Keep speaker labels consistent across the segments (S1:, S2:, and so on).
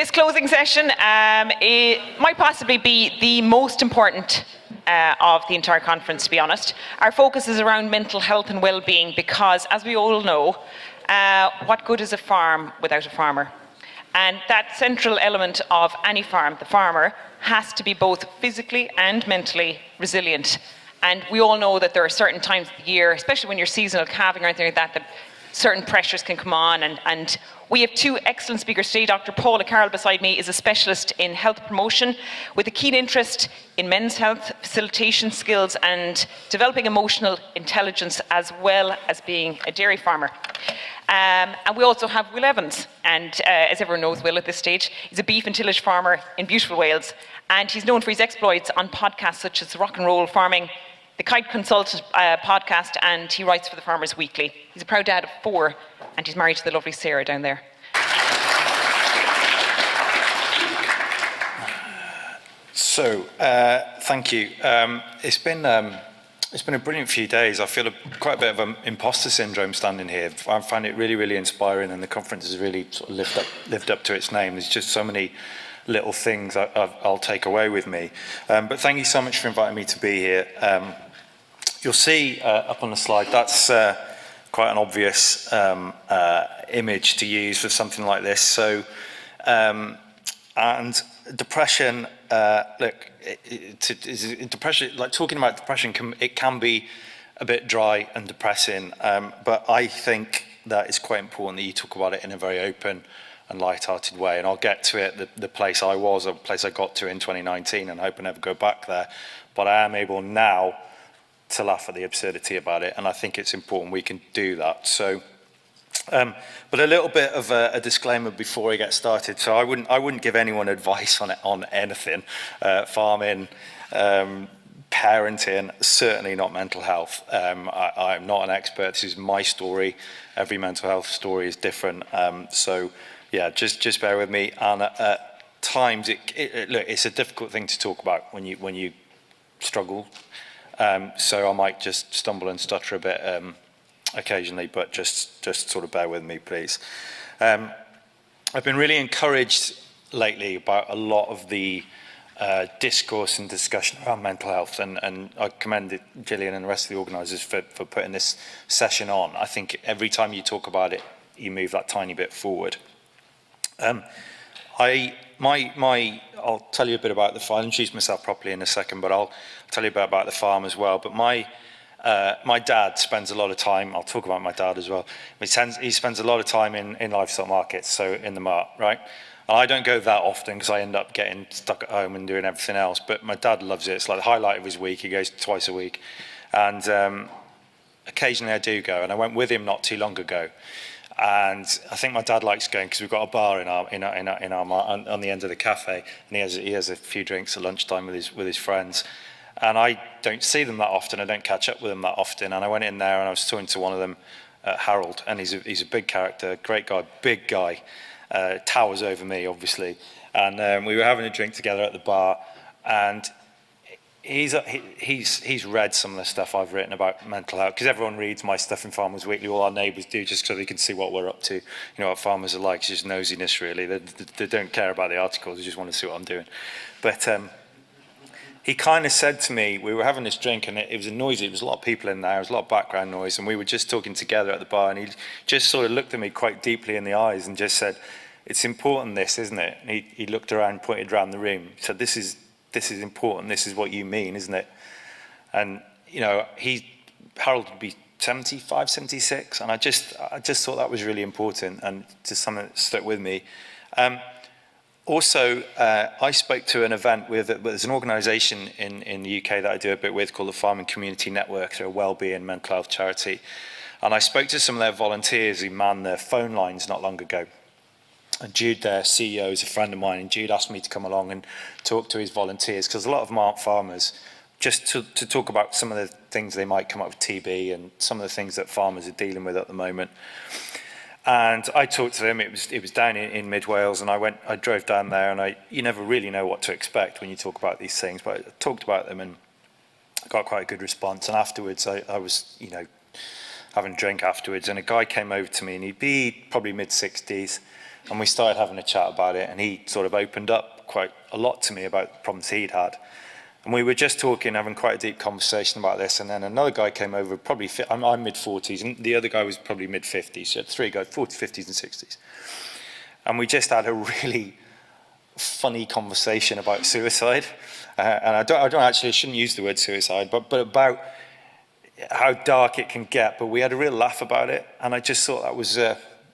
S1: This closing session it might possibly be the most important of the entire conference, to be honest. Our focus is around mental health and well-being because, as we all know, what good is a farm without a farmer? And that central element of any farm, the farmer, has to be both physically and mentally resilient. And we all know that there are certain times of the year, especially when you're seasonal calving or anything like that, that certain pressures can come on. And we have two excellent speakers today. Dr. Paula Carroll beside me is a specialist in health promotion with a keen interest in men's health, facilitation skills and developing emotional intelligence, as well as being a dairy farmer. And we also have Will Evans, and as everyone knows Will at this stage, he's a beef and tillage farmer in beautiful Wales, and he's known for his exploits on podcasts such as Rock and Roll Farming, the Kite Consult podcast, and he writes for the Farmers Weekly. He's a proud dad of 4, and he's married to the lovely Sarah down there.
S2: So, thank you. It's been a brilliant few days. I feel quite a bit of an imposter syndrome standing here. I find it really, really inspiring, and the conference has really sort of lived up to its name. There's just so many little things I'll take away with me. But thank you so much for inviting me to be here. You'll see up on the slide, that's quite an obvious image to use for something like this. So, and depression, look, depression, like talking about depression, it can be a bit dry and depressing, but I think that it's quite important that you talk about it in a very open and light-hearted way, and I'll get to it, the place I was, a place I got to in 2019, and I hope I never go back there, but I am able now to laugh at the absurdity about it, and I think it's important we can do that. So, but a little bit of a disclaimer before I get started. So I wouldn't give anyone advice on anything, farming, parenting, certainly not mental health. I'm not an expert. This is my story. Every mental health story is different. So yeah, just bear with me. And at times, look, it's a difficult thing to talk about when you struggle. So I might just stumble and stutter a bit occasionally, but just sort of bear with me, please. I've been really encouraged lately about a lot of the discourse and discussion around mental health, and I commend Gillian and the rest of the organisers for putting this session on. I think every time you talk about it, you move that tiny bit forward. I'll tell you a bit about the farm. I'll introduce myself properly in a second, but I'll tell you a bit about the farm as well. But my dad spends a lot of time, I'll talk about my dad as well, he spends a lot of time in livestock markets, so in the mart, right? And I don't go that often because I end up getting stuck at home and doing everything else, but my dad loves it. It's like the highlight of his week. He goes twice a week. And occasionally I do go, and I went with him not too long ago. And I think my dad likes going because we've got a bar in our mart on the end of the cafe, and he has a few drinks at lunchtime with his friends. And I don't see them that often. I don't catch up with them that often. And I went in there and I was talking to one of them, Harold, and he's a big character, great guy, big guy, towers over me, obviously. And we were having a drink together at the bar, and he's read some of the stuff I've written about mental health, because everyone reads my stuff in Farmers Weekly. All our neighbours do, just so they can see what we're up to. You know what farmers are like. It's just nosiness, really. They don't care about the articles. They just want to see what I'm doing. But he kind of said to me, we were having this drink, and it was noisy. There was a lot of people in there. There was a lot of background noise, and we were just talking together at the bar, and he just sort of looked at me quite deeply in the eyes and just said, "It's important, this, isn't it?" And he looked around, pointed around the room, said, This is important. This is what you mean, isn't it?" And you know, Harold would be 75, 76, and I just thought that was really important, and just something that stuck with me. Also, I spoke to an event there's an organisation in the UK that I do a bit with called the Farming Community Network. They're a wellbeing mental health charity, and I spoke to some of their volunteers who man their phone lines not long ago. And Jude, their CEO, is a friend of mine, and Jude asked me to come along and talk to his volunteers, because a lot of them aren't farmers, just to talk about some of the things they might come up with TB and some of the things that farmers are dealing with at the moment. And I talked to them. It was down in mid Wales, and I drove down there, and you never really know what to expect when you talk about these things, but I talked about them and got quite a good response. And afterwards, I was, you know, having a drink afterwards, and a guy came over to me, and he'd be probably mid-60s, And we started having a chat about it, and he sort of opened up quite a lot to me about problems he'd had. And we were just talking, having quite a deep conversation about this, and then another guy came over, probably, I'm mid-40s, and the other guy was probably mid-50s, so you had three guys, 40s, 50s and 60s. And we just had a really funny conversation about suicide. And I shouldn't use the word suicide, but about how dark it can get, but we had a real laugh about it, and I just thought that was,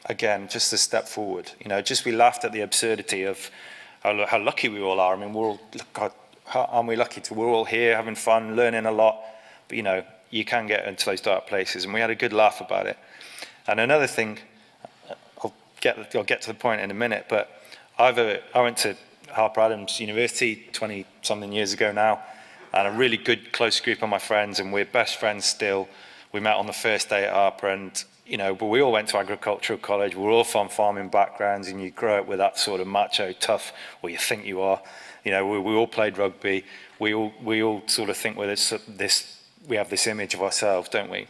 S2: again, just a step forward. You know, just we laughed at the absurdity of how lucky we all are. I mean, we're all, God, how aren't we lucky we're all here having fun, learning a lot, but you know, you can get into those dark places, and we had a good laugh about it. And another thing, I'll get to the point in a minute, but I went to Harper Adams University 20-something years ago now, and a really good close group of my friends, and we're best friends still. We met on the first day at Harper, and you know, but we all went to agricultural college. We're all from farming backgrounds, and you grow up with that sort of macho, tough, or you think you are. You know, we all played rugby. We all sort of think we have this image of ourselves, don't we?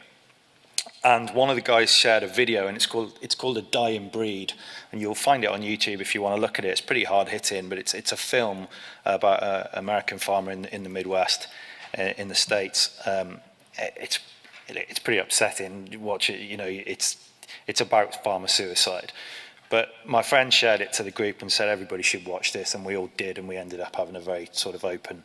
S2: And one of the guys shared a video, and it's called A Dying Breed, and you'll find it on YouTube if you want to look at it. It's pretty hard hitting, but it's a film about an American farmer in the Midwest, in the States. It's pretty upsetting. You watch it, you know, it's about farmer suicide. But my friend shared it to the group and said everybody should watch this, and we all did, and we ended up having a very sort of open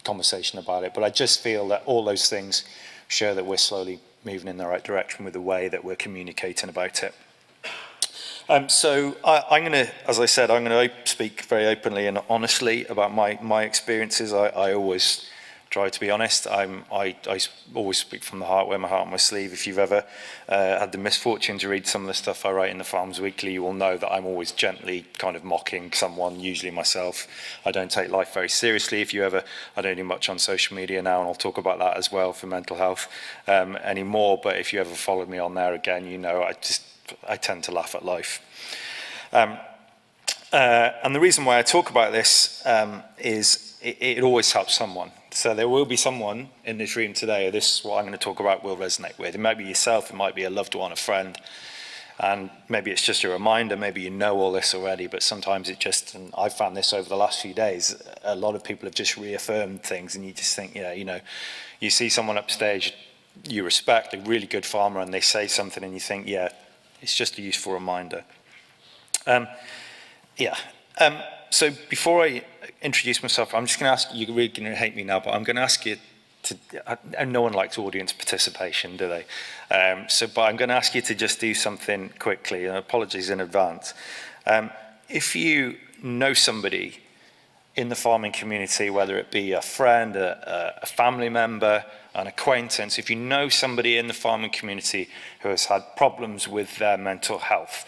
S2: conversation about it. But I just feel that all those things show that we're slowly moving in the right direction with the way that we're communicating about it. So I'm going to, as I said, I'm going to speak very openly and honestly about my experiences. I always try to be honest. I always speak from the heart, wear my heart on my sleeve. If you've ever had the misfortune to read some of the stuff I write in the Farms Weekly, you will know that I'm always gently kind of mocking someone, usually myself. I don't take life very seriously. I don't do much on social media now, and I'll talk about that as well for mental health anymore. But if you ever followed me on there again, you know I tend to laugh at life. And the reason why I talk about this is it always helps someone. So there will be someone in this room today, this what I'm going to talk about will resonate with. It might be yourself, it might be a loved one, a friend, and maybe it's just a reminder, maybe you know all this already, but sometimes it just, and I've found this over the last few days, a lot of people have just reaffirmed things, and you just think, yeah, you know, you see someone upstage you respect, a really good farmer, and they say something and you think, yeah, it's just a useful reminder. So before I introduce myself, I'm just going to ask you, you're really going to hate me now, but I'm going to ask you to, and no one likes audience participation, do they? But I'm going to ask you to just do something quickly, and apologies in advance. If you know somebody in the farming community, whether it be a friend, a family member, an acquaintance, if you know somebody in the farming community who has had problems with their mental health,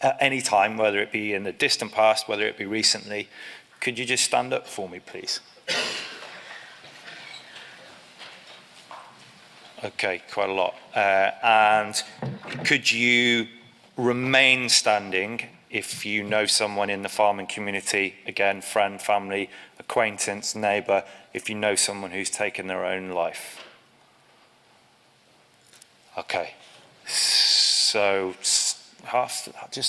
S2: at any time, whether it be in the distant past, whether it be recently, could you just stand up for me, please? Okay, quite a lot. And could you remain standing if you know someone in the farming community, again, friend, family, acquaintance, neighbour, if you know someone who's taken their own life? Okay, so just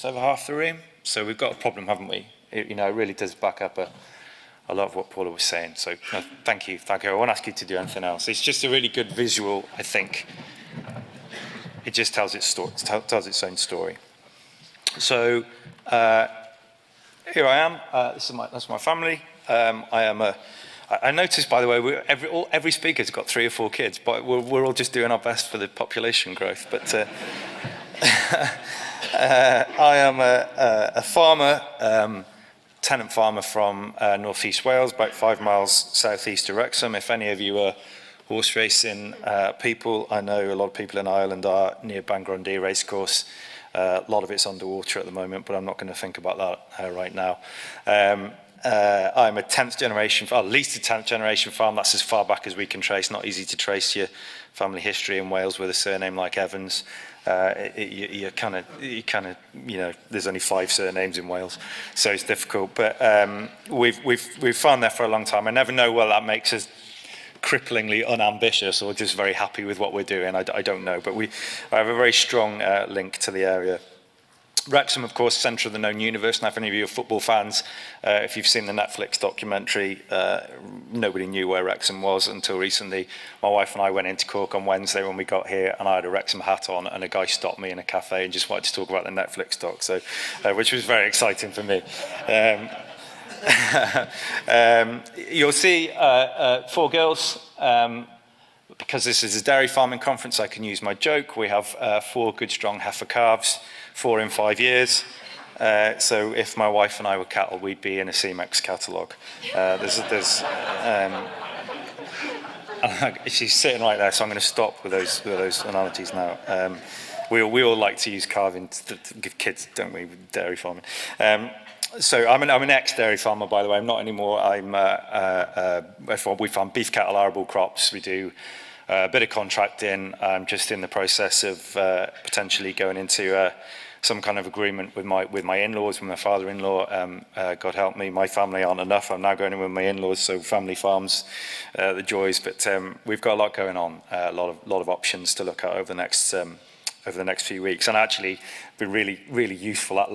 S2: over half the room. So we've got a problem, haven't we? It really does back up a lot of what Paula was saying. So no, thank you. I won't ask you to do anything else. It's just a really good visual, I think. It just tells its story, tells its own story. So here I am. That's my family. I noticed, by the way, every speaker's got 3 or 4 kids, but we're all just doing our best for the population growth. But I am a farmer, tenant farmer from northeast Wales, about 5 miles southeast of Wrexham. If any of you are horse racing people, I know a lot of people in Ireland are near Bangor-on-Dee racecourse. A lot of it's underwater at the moment, but I'm not going to think about that right now. I'm a 10th generation, at least a 10th generation farm. That's as far back as we can trace. Not easy to trace your family history in Wales with a surname like Evans. You kind of, there's only 5 surnames in Wales, so it's difficult. But we've farmed there for a long time. I never know whether that makes us cripplingly unambitious or just very happy with what we're doing. I don't know, but I have a very strong link to the area. Wrexham, of course, centre of the known universe. Now, if any of you are football fans, if you've seen the Netflix documentary, nobody knew where Wrexham was until recently. My wife and I went into Cork on Wednesday when we got here, and I had a Wrexham hat on, and a guy stopped me in a cafe and just wanted to talk about the Netflix doc, so, which was very exciting for me. You'll see 4 girls. Because this is a dairy farming conference, I can use my joke. We have 4 good, strong heifer calves, 4 in 5 years. So if my wife and I were cattle, we'd be in a CMEX catalogue. She's sitting right there, so I'm going to stop with those analogies now. We all like to use calving to give kids, don't we, dairy farming. So I'm an ex-dairy farmer, by the way. I'm not anymore. We farm beef, cattle, arable crops. We do a bit of contracting. I'm just in the process of potentially going into some kind of agreement with my in-laws, with my father-in-law. God help me, my family aren't enough. I'm now going in with my in-laws, so family farms, the joys. But we've got a lot going on, a lot of options to look at over the next few weeks. And actually been really useful. That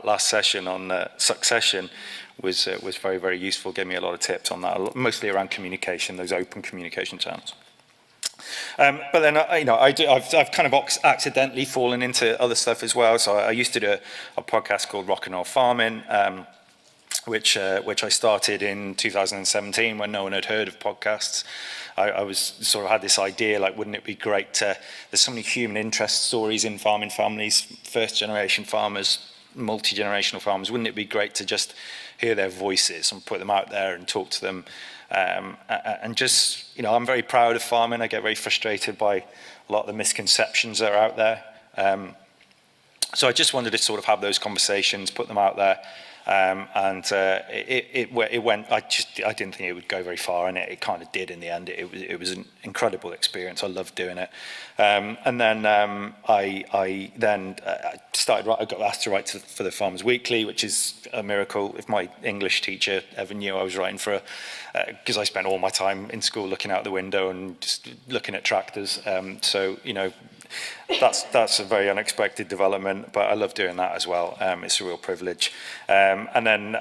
S2: last session on succession was very, very useful. Gave me a lot of tips on that, mostly around communication, those open communication channels. But then, I've kind of accidentally fallen into other stuff as well. So I used to do a podcast called Rock and Roll Farming, which I started in 2017 when no one had heard of podcasts. I was sort of had this idea, like, wouldn't it be great to, there's so many human interest stories in farming families, first generation farmers, multi-generational farmers, wouldn't it be great to just hear their voices and put them out there and talk to them? And just, I'm very proud of farming. I get very frustrated by a lot of the misconceptions that are out there. So I just wanted to sort of have those conversations, put them out there. And it went, I didn't think it would go very far, and it kind of did in the end. It was an incredible experience. I loved doing it. And then I got asked to write for the Farmers Weekly, which is a miracle. If my English teacher ever knew I was writing for because I spent all my time in school looking out the window and just looking at tractors. So, that's a very unexpected development, but I love doing that as well. It's a real privilege. And then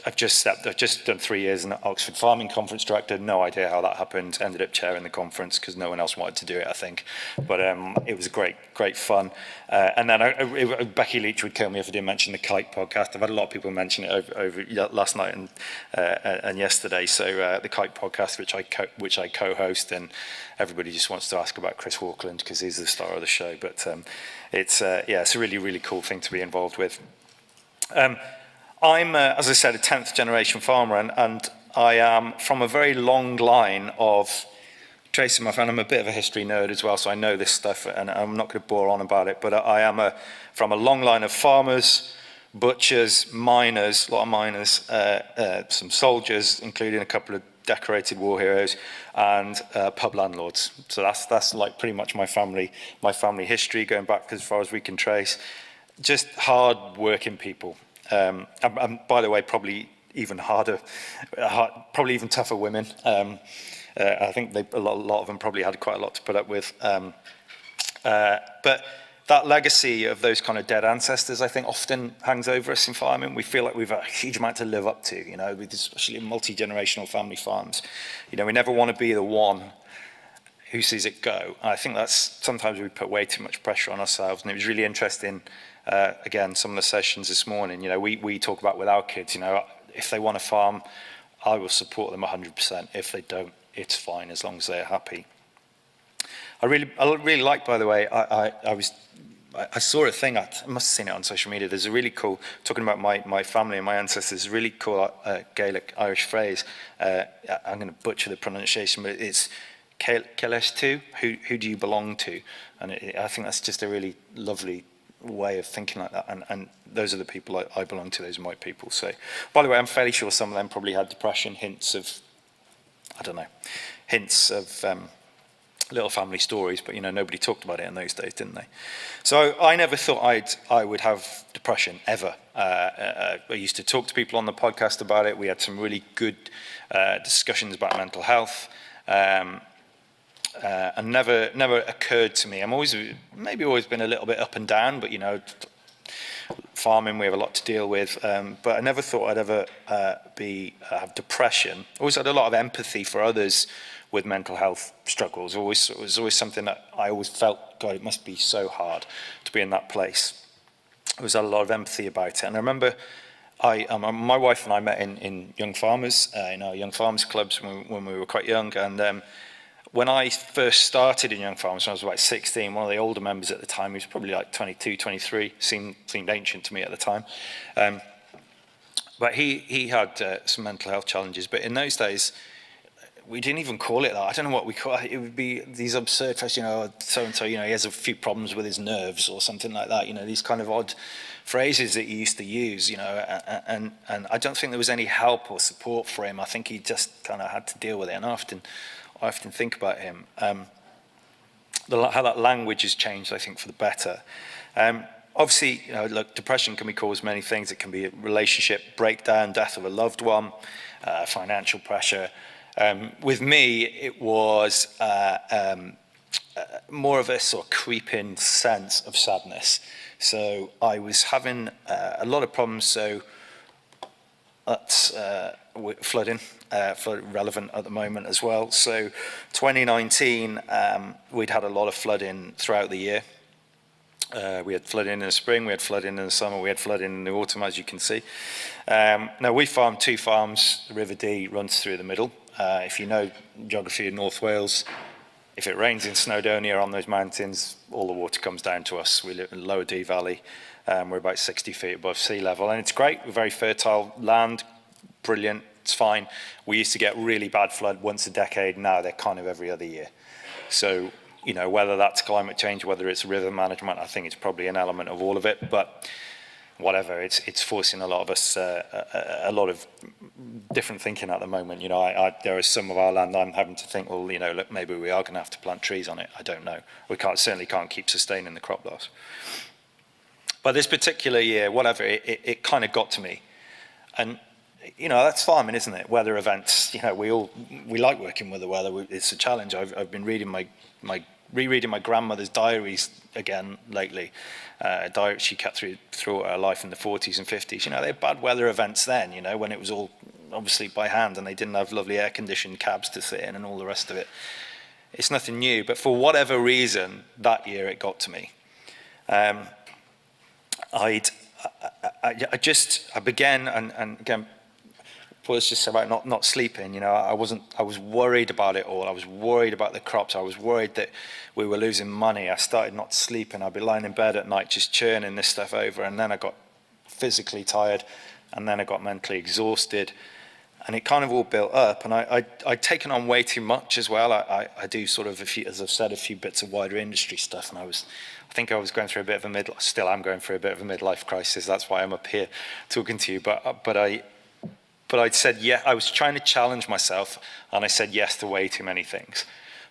S2: I've just done 3 years in Oxford Farming Conference Director. No idea how that happened. Ended up chairing the conference because no one else wanted to do it, I think. But it was great fun. And then Becky Leach would kill me if I didn't mention the Kite podcast. I've had a lot of people mention it over last night and yesterday. So the Kite podcast, which I co-host, and everybody just wants to ask about Chris Walkland because he's the star of the show. But it's a really cool thing to be involved with. I'm, as I said, a 10th generation farmer, and I am from a very long line of tracing my family. I'm a bit of a history nerd as well, so I know this stuff, and I'm not going to bore on about it, but I am from a long line of farmers, butchers, miners, a lot of miners, some soldiers, including a couple of decorated war heroes, and pub landlords. So that's like pretty much my family history, going back as far as we can trace. Just hard working people. And by the way, probably even harder, probably even tougher women. I think a lot of them probably had quite a lot to put up with. But that legacy of those kind of dead ancestors, I think, often hangs over us in farming. We feel like we've a huge amount to live up to, especially in multi-generational family farms. We never want to be the one who sees it go. And I think that's sometimes we put way too much pressure on ourselves. And it was really interesting, again, some of the sessions this morning. We talk about with our kids, if they want to farm, I will support them 100%. If they don't, it's fine as long as they're happy. I really like, by the way, I saw a thing, I must have seen it on social media. There's a really cool, talking about my family and my ancestors, a really cool Gaelic Irish phrase. I'm going to butcher the pronunciation, but it's Celestu, who do you belong to? And I think that's just a really lovely way of thinking like that. And those are the people I belong to, those are my people. So, by the way, I'm fairly sure some of them probably had depression, hints of little family stories, but nobody talked about it in those days, didn't they? So I never thought I would have depression ever. I used to talk to people on the podcast about it. We had some really good discussions about mental health, and never occurred to me. I'm always been a little bit up and down, but farming, we have a lot to deal with, but I never thought I'd ever have depression. Always had a lot of empathy for others with mental health struggles. It was always something that I always felt, God, it must be so hard to be in that place. I always had a lot of empathy about it. And I remember my wife and I met in Young Farmers, in our Young Farmers clubs when we were quite young. And when I first started in Young Farmers, when I was about 16, one of the older members at the time, he was probably like 22, 23, seemed ancient to me at the time. But he had some mental health challenges. But in those days, we didn't even call it that. I don't know what we call it. It would be these absurd phrases, so-and-so, he has a few problems with his nerves or something like that. These kind of odd phrases that he used to use, and I don't think there was any help or support for him. I think he just kind of had to deal with it. And I often think about him, how that language has changed, I think, for the better. Obviously, look, depression can be caused many things. It can be a relationship breakdown, death of a loved one, financial pressure. With me, it was more of a sort of creeping sense of sadness. So I was having a lot of problems. So that's flooding, relevant at the moment as well. So 2019, we'd had a lot of flooding throughout the year. We had flooding in the spring, we had flooding in the summer, we had flooding in the autumn, as you can see. Now, we farm 2 farms. The River Dee runs through the middle. If you know geography in North Wales, if it rains in Snowdonia on those mountains, all the water comes down to us. We live in Lower Dee Valley. We're about 60 feet above sea level, and it's great. We're very fertile land, brilliant, it's fine. We used to get really bad flood once a decade. Now they're kind of every other year. So, whether that's climate change, whether it's river management, I think it's probably an element of all of it. But whatever, it's forcing a lot of us a lot of different thinking at the moment. There is some of our land I'm having to think, well, look, maybe we are going to have to plant trees on it. I don't know. We certainly can't keep sustaining the crop loss. But this particular year, whatever, it kind of got to me. And that's farming, isn't it? Weather events, we like working with the weather. It's a challenge. I've been reading rereading my grandmother's diaries again lately. Diary she kept through her life in the 40s and 50s. They had bad weather events then, when it was all obviously by hand and they didn't have lovely air-conditioned cabs to sit in and all the rest of it. It's nothing new, but for whatever reason, that year it got to me. I began, and again, Paul was just about not sleeping. I was worried about it all. I was worried about the crops. I was worried that we were losing money. I started not sleeping. I'd be lying in bed at night just churning this stuff over, and then I got physically tired, and then I got mentally exhausted, and it kind of all built up. And I'd taken on way too much as well. I do sort of, as I've said, a few bits of wider industry stuff, and I think I was going through a bit of a still am going through a bit of a midlife crisis. That's why I'm up here talking to you. But I'd said, yeah, I was trying to challenge myself, and I said yes to way too many things.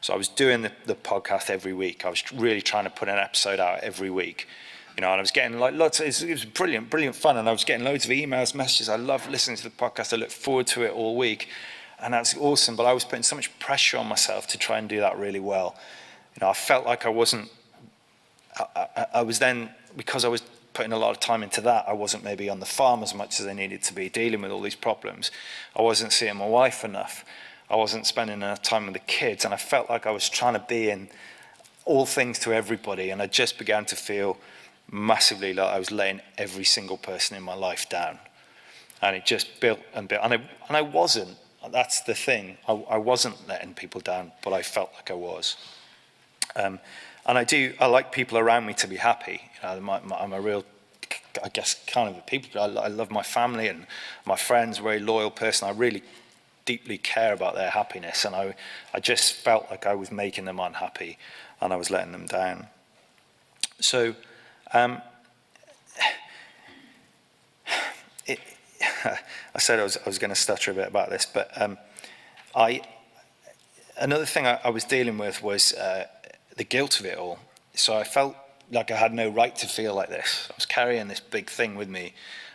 S2: So I was doing the podcast every week. I was really trying to put an episode out every week. And I was getting lots of, it was brilliant fun, and I was getting loads of emails, messages. I love listening to the podcast. I look forward to it all week, and that's awesome. But I was putting so much pressure on myself to try and do that really well. I felt like I wasn't, I was then, because I was putting a lot of time into that, I wasn't maybe on the farm as much as I needed to be, dealing with all these problems. I wasn't seeing my wife enough. I wasn't spending enough time with the kids, and I felt like I was trying to be in all things to everybody, and I just began to feel massively like I was letting every single person in my life down. And it just built and built, and I wasn't. That's the thing. I wasn't letting people down, but I felt like I was. And I like people around me to be happy. I'm a real, I guess, kind of a people. I love my family and my friends, a very loyal person. I really deeply care about their happiness, and I just felt like I was making them unhappy and I was letting them down. So I said I was going to stutter a bit about this, but another thing I was dealing with was the guilt of it all. So I felt like I had no right to feel like this. I was carrying this big thing with me,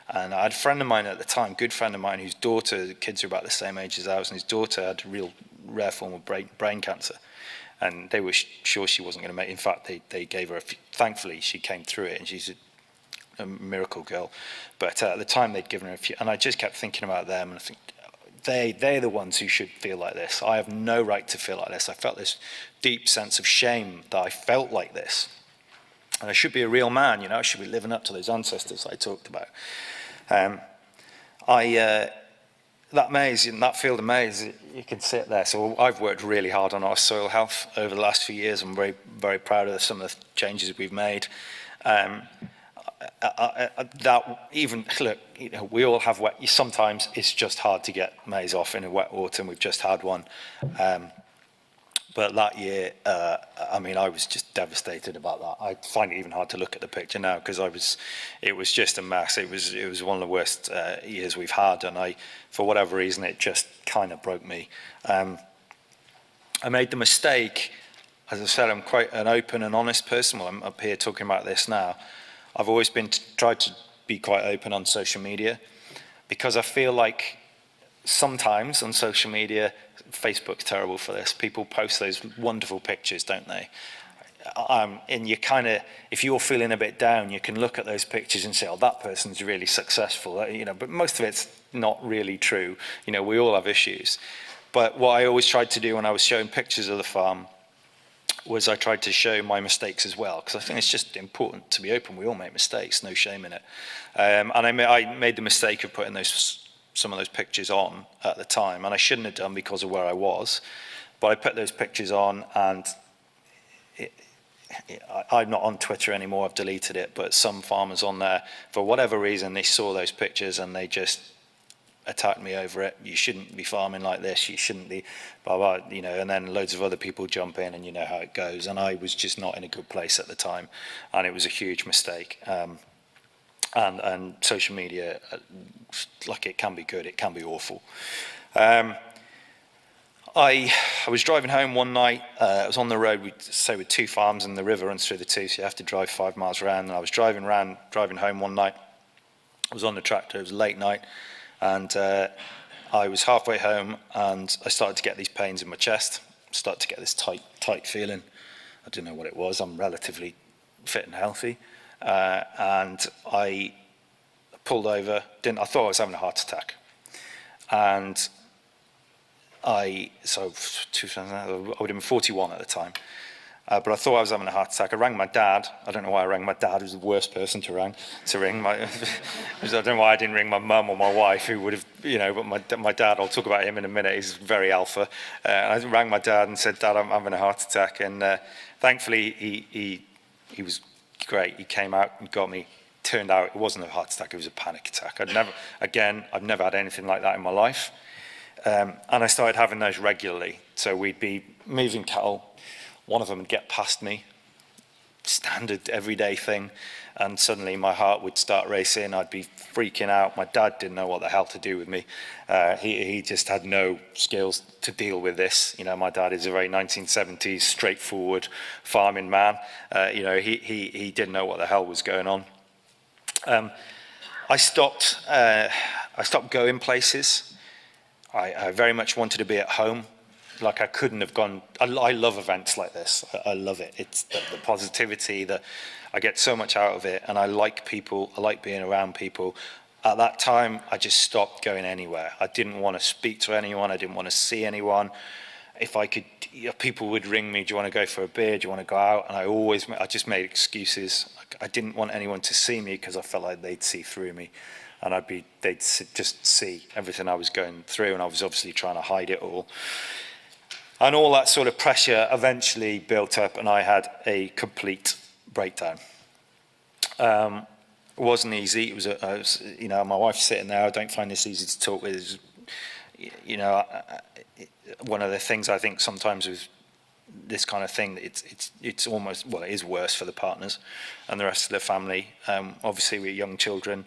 S2: and I had a friend of mine at the time, good friend of mine, whose daughter, the kids are about the same age as ours, and his daughter had a real rare form of brain cancer, and they were sure she wasn't going to make it. In fact, they gave her thankfully she came through it, and she's a miracle girl. But at the time they'd given her a few, and I just kept thinking about them, and I think they're the ones who should feel like this. I have no right to feel like this. I felt this deep sense of shame that I felt like this. And I should be a real man, I should be living up to those ancestors I talked about. That maze, in that field of maize, you can sit there. So I've worked really hard on our soil health over the last few years. I'm very, very proud of some of the changes we've made. Look, we all have wet. Sometimes it's just hard to get maize off in a wet autumn. We've just had one. But that year, I was just devastated about that. I find it even hard to look at the picture now because it was just a mess. It was one of the worst years we've had, and for whatever reason, it just kind of broke me. I made the mistake, as I said, I'm quite an open and honest person. Well, I'm up here talking about this now. I've always tried to be quite open on social media because I feel like sometimes on social media, Facebook's terrible for this. People post those wonderful pictures, don't they? And you if you're feeling a bit down, you can look at those pictures and say, oh, that person's really successful, but most of it's not really true. We all have issues. But what I always tried to do when I was showing pictures of the farm was I tried to show my mistakes as well, because I think it's just important to be open. We all make mistakes, no shame in it. And I made the mistake of putting some of those pictures on at the time, and I shouldn't have done because of where I was, but I put those pictures on, and I'm not on Twitter anymore, I've deleted it, but some farmers on there, for whatever reason, they saw those pictures and they just attacked me over it. You shouldn't be farming like this, you shouldn't be, blah, blah, and then loads of other people jump in, and you know how it goes, and I was just not in a good place at the time, and it was a huge mistake. And social media, like, it can be good, it can be awful. I was driving home one night. I was on the road, with 2 farms, and the river runs through the 2, so you have to drive 5 miles around. And I was driving home one night. I was on the tractor, it was late night, and I was halfway home, and I started to get these pains in my chest. Started to get this tight feeling. I didn't know what it was. I'm relatively fit and healthy. And I pulled over. I thought I was having a heart attack, and I would have been 41 at the time, but I thought I was having a heart attack. I rang my dad. I don't know why I rang my dad. He was the worst person to ring. I don't know why I didn't ring my mum or my wife, who would have, but my dad, I'll talk about him in a minute, he's very alpha. I rang my dad and said, Dad, I'm having a heart attack, and thankfully he was great. He came out and got me. Turned out it wasn't a heart attack, it was a panic attack. I've never had anything like that in my life. And I started having those regularly. So we'd be moving cattle, one of them would get past me, standard everyday thing, and suddenly my heart would start racing, I'd be freaking out. My dad didn't know what the hell to do with me. He just had no skills to deal with this. My dad is a very 1970s straightforward farming man. He didn't know what the hell was going on. I stopped going places. I very much wanted to be at home. Like, I couldn't have gone. I love events like this. I love it. It's the positivity, I get so much out of it, and I like people. I like being around people. At that time, I just stopped going anywhere. I didn't want to speak to anyone. I didn't want to see anyone. If I could, people would ring me, do you want to go for a beer? Do you want to go out? And I just made excuses. I didn't want anyone to see me because I felt like they'd see through me, and they'd just see everything I was going through, and I was obviously trying to hide it all. And all that sort of pressure eventually built up, and I had a complete breakdown. It wasn't easy. My wife's sitting there. I don't find this easy to talk with. One of the things I think sometimes with this kind of thing, it's almost, well, it is worse for the partners and the rest of the family. Obviously, we're young children.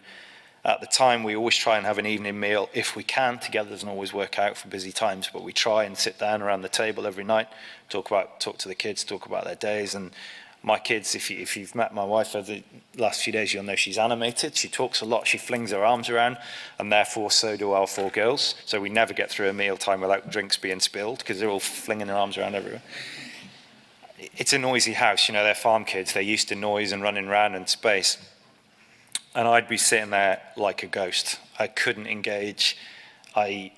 S2: At the time, we always try and have an evening meal if we can. Together doesn't always work out for busy times, but we try and sit down around the table every night, talk to the kids, talk about their days. And my kids, if you've met my wife over the last few days, you'll know she's animated. She talks a lot. She flings her arms around, and therefore so do our 4 girls. So we never get through a meal time without drinks being spilled because they're all flinging their arms around everywhere. It's a noisy house. They're farm kids. They're used to noise and running around in space. and I'd be sitting there like a ghost. I couldn't engage. I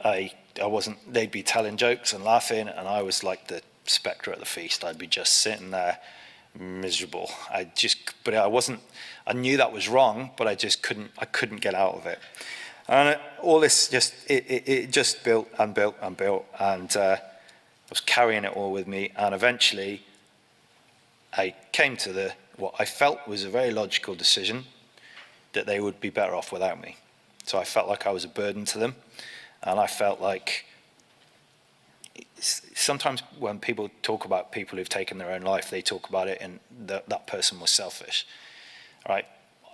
S2: wasn't, they'd be telling jokes and laughing, and I was like the spectre at the feast. I'd be just sitting there miserable. But I knew that was wrong, but I couldn't get out of it. And all this it just built and built and built, and I was carrying it all with me, and eventually I came to what I felt was a very logical decision, that they would be better off without me. So I felt like I was a burden to them, and I felt like sometimes when people talk about people who've taken their own life, they talk about it and that person was selfish, right?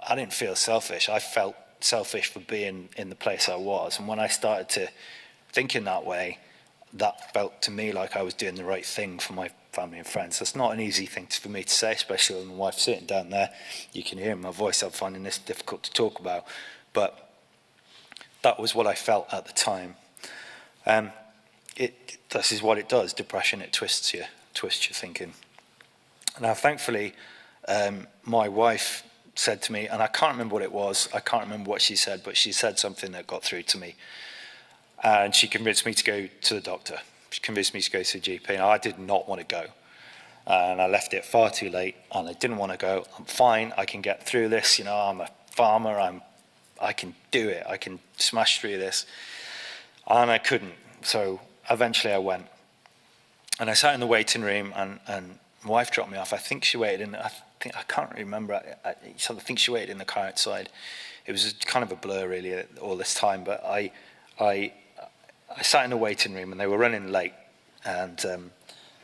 S2: I didn't feel selfish. I felt selfish for being in the place I was. And when I started to think in that way, that felt to me like I was doing the right thing for my family and friends. That's not an easy thing for me to say, especially when my wife's sitting down there. You can hear in my voice, I'm finding this difficult to talk about. But that was what I felt at the time. This is what it does, depression, it twists your thinking. Now, thankfully, my wife said to me, and I can't remember what it was, I can't remember what she said, but she said something that got through to me. And she convinced me to go to the doctor. She convinced me to go to the GP, and I did not want to go. And I left it far too late, and I didn't want to go. I'm fine, I can get through this, I'm a farmer, I can do it, I can smash through this. And I couldn't, so eventually I went. And I sat in the waiting room, and my wife dropped me off. I think she waited I can't remember, I think she waited in the car outside. It was kind of a blur really all this time, but I sat in the waiting room, and they were running late, and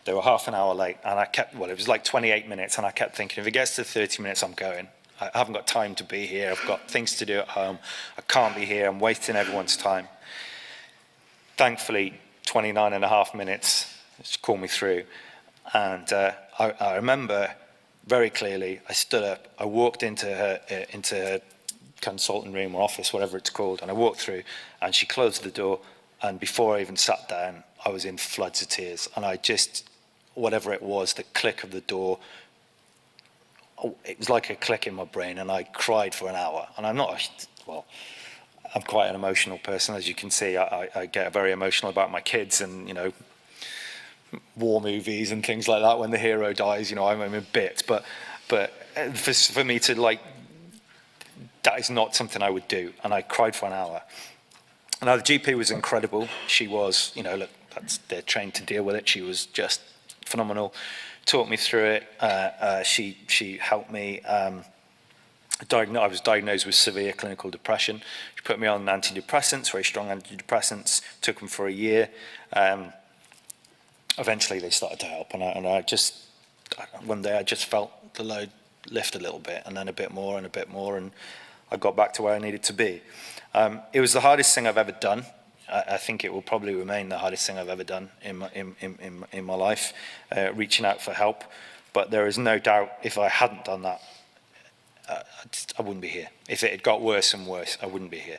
S2: they were half an hour late, and it was like 28 minutes, and I kept thinking, if it gets to 30 minutes, I'm going. I haven't got time to be here, I've got things to do at home, I can't be here, I'm wasting everyone's time. Thankfully, 29 and a half minutes, she called me through, and I remember very clearly, I stood up, I walked into her consulting room or office, whatever it's called, and I walked through, and she closed the door, and before I even sat down, I was in floods of tears, and whatever it was, the click of the door, it was like a click in my brain, and I cried for an hour. And I'm quite an emotional person, as you can see. I get very emotional about my kids and, war movies and things like that. When the hero dies, I'm in a bit. But for me to that is not something I would do. And I cried for an hour. Now, the GP was incredible. She was, they're trained to deal with it. She was just phenomenal. Taught me through it. She helped me. I was diagnosed with severe clinical depression. She put me on antidepressants, very strong antidepressants. Took them for a year. Eventually, they started to help, and one day I just felt the load lift a little bit, and then a bit more, and I got back to where I needed to be. It was the hardest thing I've ever done. I think it will probably remain the hardest thing I've ever done in my life, reaching out for help. But there is no doubt, if I hadn't done that, I wouldn't be here. If it had got worse and worse, I wouldn't be here.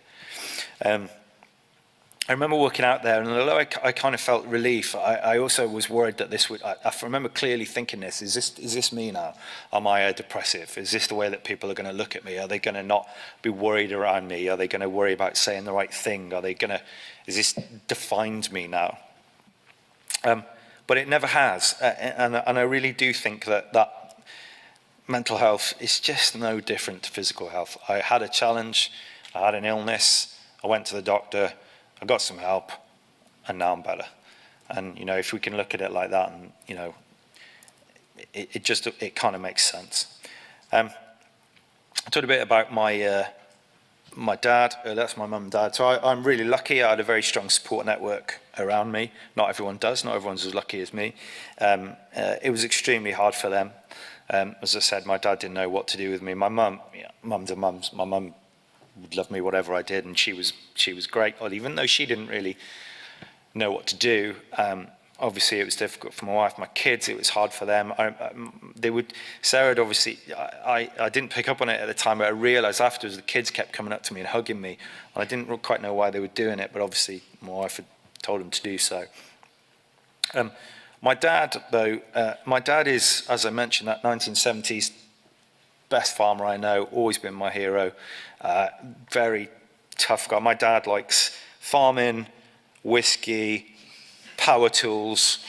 S2: I remember walking out there, and although I kind of felt relief, I also was worried that this would. I remember clearly thinking this: is this me now? Am I a depressive? Is this the way that people are going to look at me? Are they going to not be worried around me? Are they going to worry about saying the right thing? Is this defined me now? But it never has, and I really do think that mental health is just no different to physical health. I had a challenge, I had an illness, I went to the doctor, I got some help, and now I'm better. And if we can look at it like that, and it kind of makes sense. I talked a bit about my dad. That's my mum and dad. So I'm really lucky. I had a very strong support network around me. Not everyone does. Not everyone's as lucky as me. It was extremely hard for them. As I said, my dad didn't know what to do with me. My mum, mums are mums. My mum would love me whatever I did, and she was great. Well, even though she didn't really know what to do, obviously it was difficult for my wife. My kids, it was hard for them. Sarah had obviously, I didn't pick up on it at the time, but I realised afterwards the kids kept coming up to me and hugging me, and I didn't quite know why they were doing it, but obviously my wife had told them to do so. My dad, though, is, as I mentioned, that 1970s best farmer I know, always been my hero. Very tough guy. My dad likes farming, whiskey, power tools,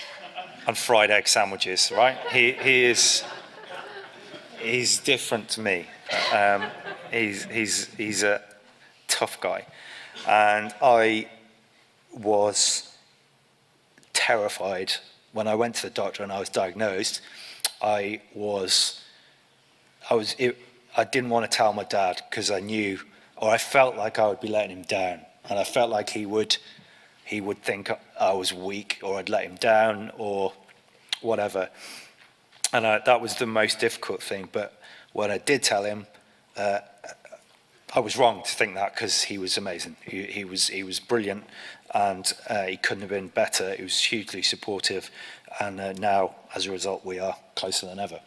S2: and fried egg sandwiches, right? He's different to me. He's a tough guy. And I was terrified when I went to the doctor and I was diagnosed. I didn't want to tell my dad because I knew, or I felt like I would be letting him down, and I felt like he would think I was weak, or I'd let him down, or whatever. And that was the most difficult thing. But when I did tell him, I was wrong to think that, because he was amazing. He was brilliant, and he couldn't have been better. He was hugely supportive, and now, as a result, we are closer than ever.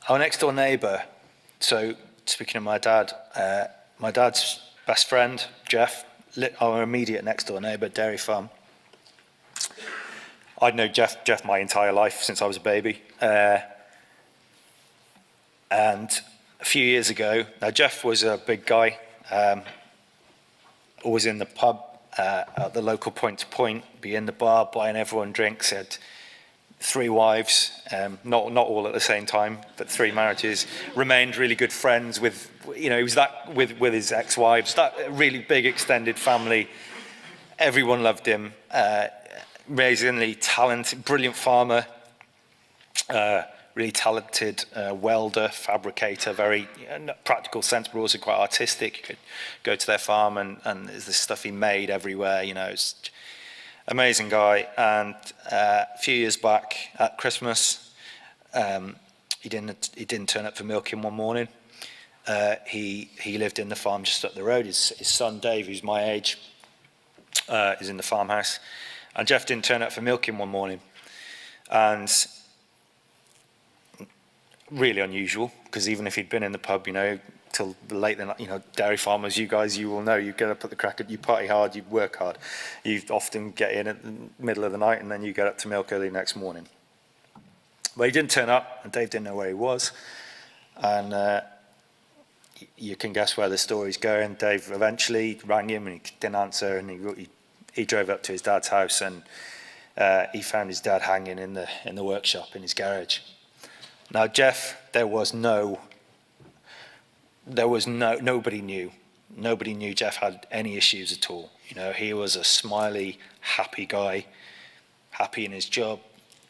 S2: Our next door neighbour, so speaking of my dad's best friend, Jeff, our immediate next door neighbour, dairy farm. I'd known Jeff my entire life since I was a baby. And a few years ago, now Jeff was a big guy, always in the pub at the local point to point, be in the bar buying everyone drinks. He had 3 wives, not all at the same time, but 3 marriages. Remained really good friends with, he was that with his ex-wives. That really big extended family. Everyone loved him. Amazingly talented, brilliant farmer. Really talented welder, fabricator, very practical sense, but also quite artistic. You could go to their farm and there's this stuff he made everywhere, it's amazing guy. And a few years back at Christmas, he didn't turn up for milking one morning. He lived in the farm just up the road. His son Dave, who's my age, is in the farmhouse. And Jeff didn't turn up for milking one morning. And really unusual, because even if he'd been in the pub, till late the night, dairy farmers, you will know, you get up at the crack of, you party hard, you work hard. You often get in at the middle of the night and then you get up to milk early next morning. But he didn't turn up, and Dave didn't know where he was. And you can guess where the story's going. Dave eventually rang him and he didn't answer, and he drove up to his dad's house, and he found his dad hanging in the workshop in his garage. Now, Jeff, nobody knew Jeff had any issues at all. He was a smiley, happy guy, happy in his job,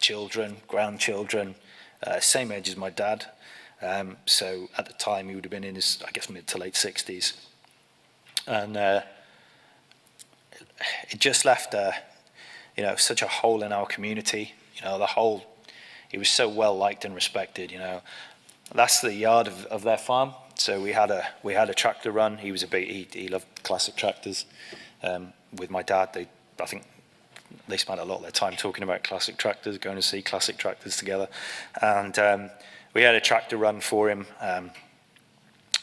S2: children, grandchildren, same age as my dad. So at the time, he would have been in his, I guess, mid to late 60s. And it just left such a hole in our community. He was so well liked and respected. That's the yard of their farm. So we had a tractor run. He loved classic tractors. With my dad, I think they spent a lot of their time talking about classic tractors, going to see classic tractors together. And we had a tractor run for him.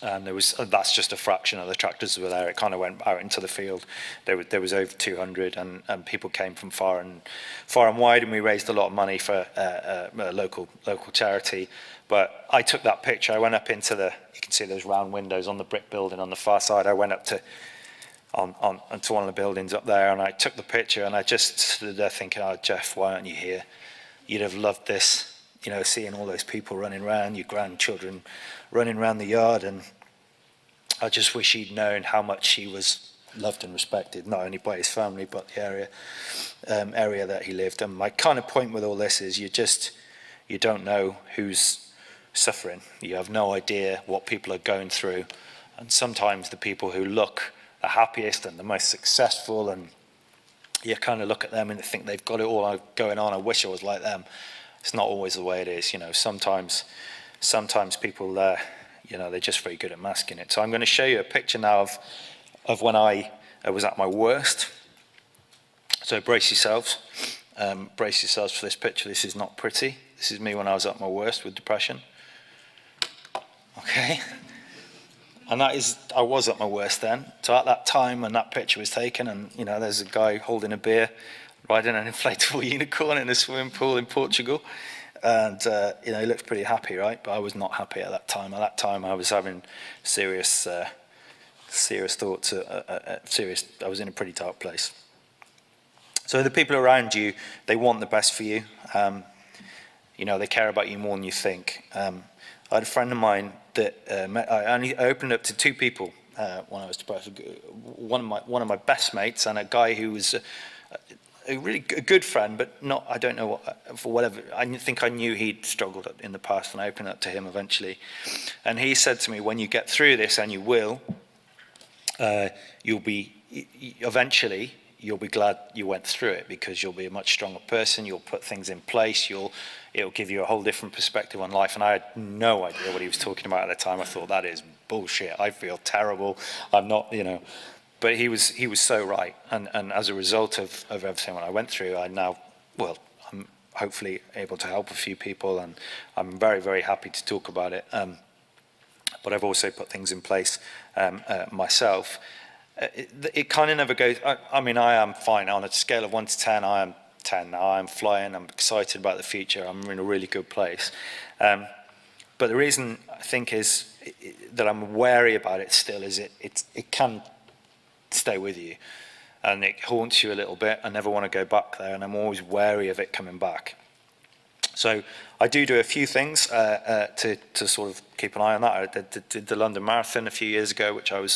S2: And that's just a fraction of the tractors that were there. It kind of went out into the field. There was over 200, and people came from far and wide, and we raised a lot of money for a local charity. But I took that picture. I went up into you can see those round windows on the brick building on the far side. I went up to onto one of the buildings up there, and I took the picture, and I just stood there thinking, oh, Jeff, why aren't you here? You'd have loved this. Seeing all those people running around, your grandchildren running around the yard, and I just wish he'd known how much he was loved and respected, not only by his family, but the area that he lived. And my kind of point with all this is you don't know who's suffering. You have no idea what people are going through. And sometimes the people who look the happiest and the most successful, and you kind of look at them and think they've got it all going on. I wish I was like them. It's not always the way it is. Sometimes people, they're just very good at masking it. So I'm going to show you a picture now of when I was at my worst. So brace yourselves. Brace yourselves for this picture. This is not pretty. This is me when I was at my worst with depression. Okay. And I was at my worst then. So at that time when that picture was taken, and there's a guy holding a beer, riding an inflatable unicorn in a swimming pool in Portugal. And, he looks pretty happy, right? But I was not happy at that time. At that time, I was having serious thoughts, I was in a pretty dark place. So the people around you, they want the best for you. They care about you more than you think. I had a friend of mine that I opened up to two people when I was depressed. One of my best mates and a guy who was a really good friend, but not, I don't know what, for whatever, I think I knew he'd struggled in the past, and I opened up to him eventually. And he said to me, when you get through this, and you will, eventually, you'll be glad you went through it, because you'll be a much stronger person, you'll put things in place, it'll give you a whole different perspective on life. And I had no idea what he was talking about at the time. I thought, that is bullshit, I feel terrible, I'm not, But he was so right, and as a result of everything that I went through, I'm hopefully able to help a few people, and I'm very, very happy to talk about it. But I've also put things in place myself. It kind of never goes. I am fine on a scale of 1 to 10. I am 10 now. I'm flying. I'm excited about the future. I'm in a really good place. But the reason I think is that I'm wary about it still is it can stay with you, and it haunts you a little bit. I never want to go back there, and I'm always wary of it coming back. So I do a few things to sort of keep an eye on that. I did the London Marathon a few years ago, which had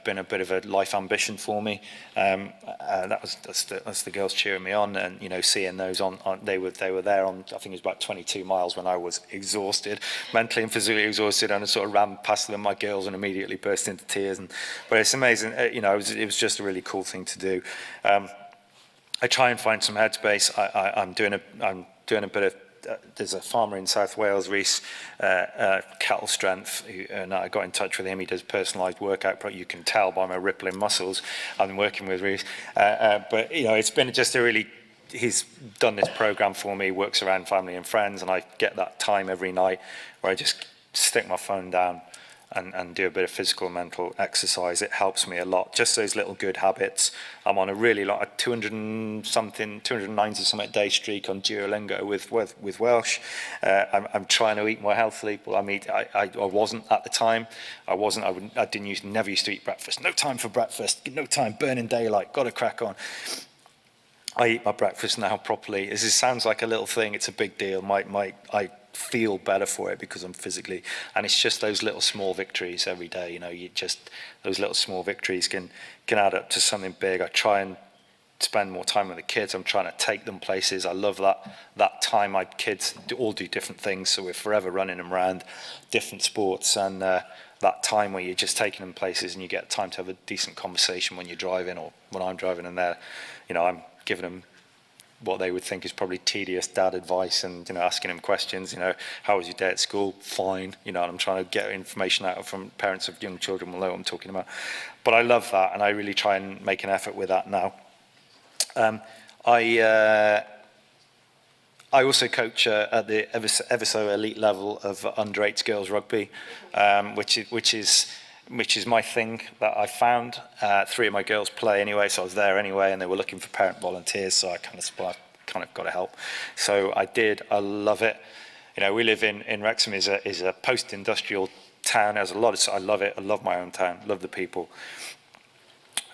S2: been a bit of a life ambition for me. That's the girls cheering me on, and seeing those on they were there on, I think it was about 22 miles when I was exhausted, mentally and physically exhausted, and I sort of ran past them, my girls, and immediately burst into tears. But it's amazing, it was just a really cool thing to do. I try and find some headspace. I'm doing a bit of. There's a farmer in South Wales, Reese, Cattle Strength, and I got in touch with him. He does personalised workout. You can tell by my rippling muscles. I've been working with Reese, but it's been just a really. He's done this program for me. Works around family and friends, and I get that time every night where I just stick my phone down and do a bit of physical and mental exercise. It helps me a lot. Just those little good habits. I'm on a really 290 something day streak on Duolingo with Welsh. I'm trying to eat more healthily. Well, I wasn't at the time. Never used to eat breakfast. No time for breakfast. No time. Burning daylight. Got to crack on. I eat my breakfast now properly. This sounds like a little thing. It's a big deal. I feel better for it because I'm physically, and it's just those little small victories every day. Those little small victories can add up to something big. I try and spend more time with the kids. I'm trying to take them places. I love that time. My kids all do different things, so we're forever running them around different sports, and that time where you're just taking them places and you get time to have a decent conversation when you're driving, or when I'm driving, and I'm giving them what they would think is probably tedious dad advice, and asking them questions. How was your day at school? Fine. And I'm trying to get information out from parents of young children will know what I'm talking about. But I love that, and I really try and make an effort with that now. I also coach at the ever so elite level of under-8s girls rugby, which is my thing that I found. 3 of my girls play anyway, so I was there anyway, and they were looking for parent volunteers, so I kind of got to help. So I did. I love it. We live in Wrexham is a post-industrial town. There's a lot of. I love it. I love my own town. Love the people.